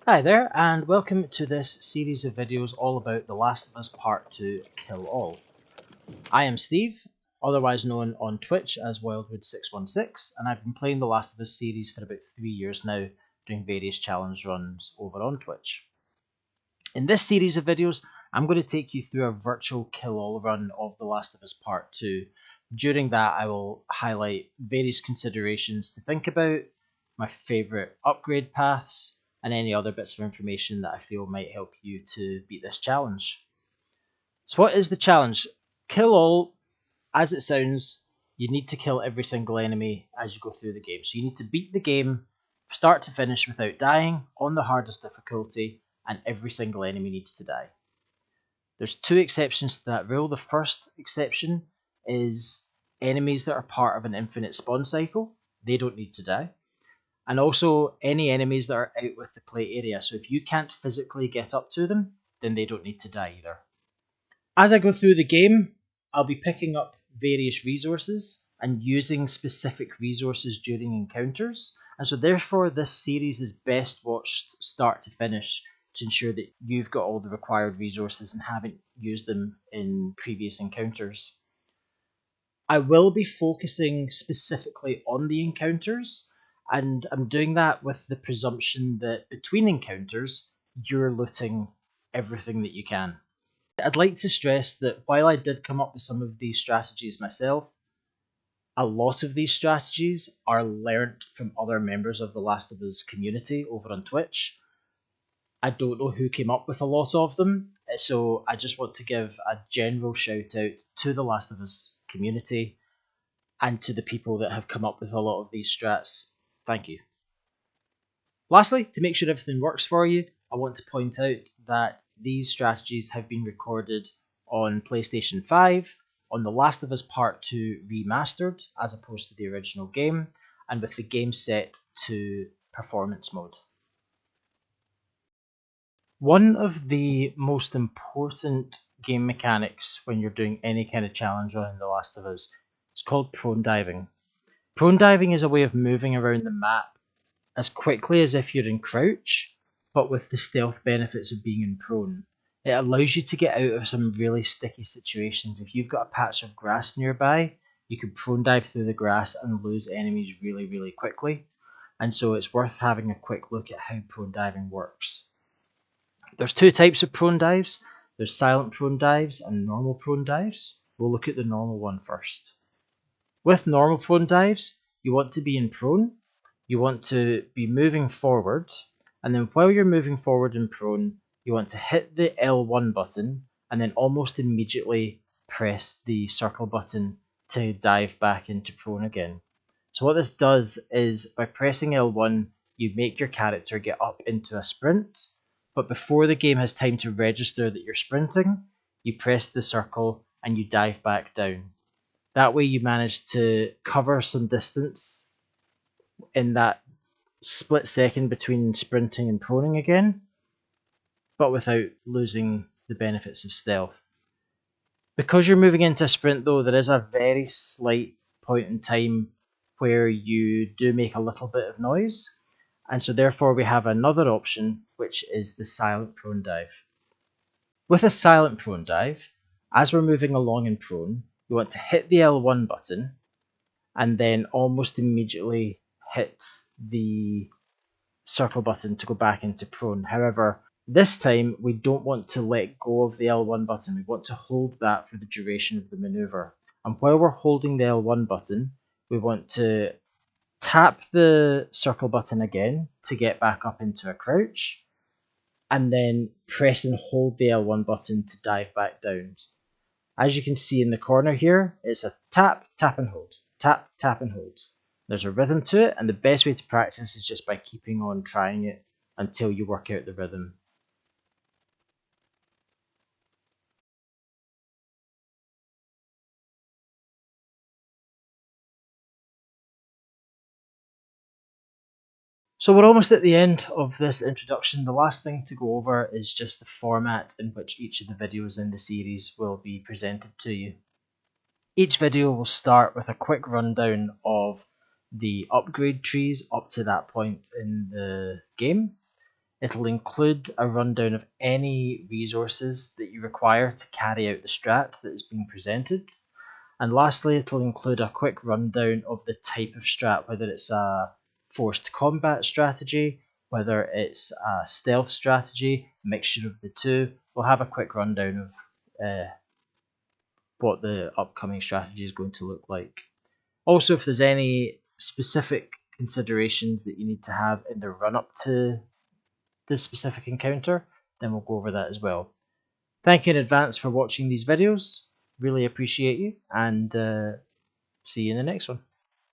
Hi there, and welcome to this series of videos all about The Last of Us Part 2 Kill All. I am Steve, otherwise known on Twitch as Wildwood616, and I've been playing The Last of Us series for about 3 years now, doing various challenge runs over on Twitch. In this series of videos, I'm going to take you through a virtual kill all run of The Last of Us Part 2. During that, I will highlight various considerations to think about, my favourite upgrade paths, and any other bits of information that I feel might help you to beat this challenge. So what is the challenge? Kill all, as it sounds, you need to kill every single enemy as you go through the game. So you need to beat the game start to finish without dying on the hardest difficulty, and every single enemy needs to die. There's two exceptions to that rule. The first exception is enemies that are part of an infinite spawn cycle. They don't need to die. And also any enemies that are out with the play area. So if you can't physically get up to them, then they don't need to die either. As I go through the game, I'll be picking up various resources and using specific resources during encounters. And so therefore this series is best watched start to finish to ensure that you've got all the required resources and haven't used them in previous encounters. I will be focusing specifically on the encounters, and I'm doing that with the presumption that between encounters, you're looting everything that you can. I'd like to stress that while I did come up with some of these strategies myself, a lot of these strategies are learnt from other members of the Last of Us community over on Twitch. I don't know who came up with a lot of them, so I just want to give a general shout out to the Last of Us community and to the people that have come up with a lot of these strats. Thank you. Lastly, to make sure everything works for you, I want to point out that these strategies have been recorded on PlayStation 5, on The Last of Us Part 2 Remastered, as opposed to the original game, and with the game set to performance mode. One of the most important game mechanics when you're doing any kind of challenge run in The Last of Us is called prone diving. Prone diving is a way of moving around the map as quickly as if you're in crouch, but with the stealth benefits of being in prone. It allows you to get out of some really sticky situations. If you've got a patch of grass nearby, you can prone dive through the grass and lose enemies really, really quickly. And so it's worth having a quick look at how prone diving works. There's two types of prone dives. There's silent prone dives and normal prone dives. We'll look at the normal one first. With normal prone dives, you want to be in prone, you want to be moving forward, and then while you're moving forward in prone, you want to hit the L1 button and then almost immediately press the circle button to dive back into prone again. So what this does is by pressing L1, you make your character get up into a sprint, but before the game has time to register that you're sprinting, you press the circle and you dive back down. That way you manage to cover some distance in that split second between sprinting and proning again, but without losing the benefits of stealth. Because you're moving into a sprint though, there is a very slight point in time where you do make a little bit of noise, and so therefore we have another option, which is the silent prone dive. With a silent prone dive, as we're moving along in prone, you want to hit the L1 button and then almost immediately hit the circle button to go back into prone. However, this time we don't want to let go of the L1 button. We want to hold that for the duration of the maneuver. And while we're holding the L1 button, we want to tap the circle button again to get back up into a crouch, and then press and hold the L1 button to dive back down. As you can see in the corner here, it's a tap, tap and hold, tap, tap and hold. There's a rhythm to it, and the best way to practice is just by keeping on trying it until you work out the rhythm. So we're almost at the end of this introduction. The last thing to go over is just the format in which each of the videos in the series will be presented to you. Each video will start with a quick rundown of the upgrade trees up to that point in the game. It'll include a rundown of any resources that you require to carry out the strat that is being presented. And lastly, it'll include a quick rundown of the type of strat, whether it's a forced combat strategy, whether it's a stealth strategy, mixture of the two. We'll have a quick rundown of what the upcoming strategy is going to look like. Also, if there's any specific considerations that you need to have in the run up to this specific encounter, then we'll go over that as well. Thank you in advance for watching these videos. Really appreciate you, and see you in the next one.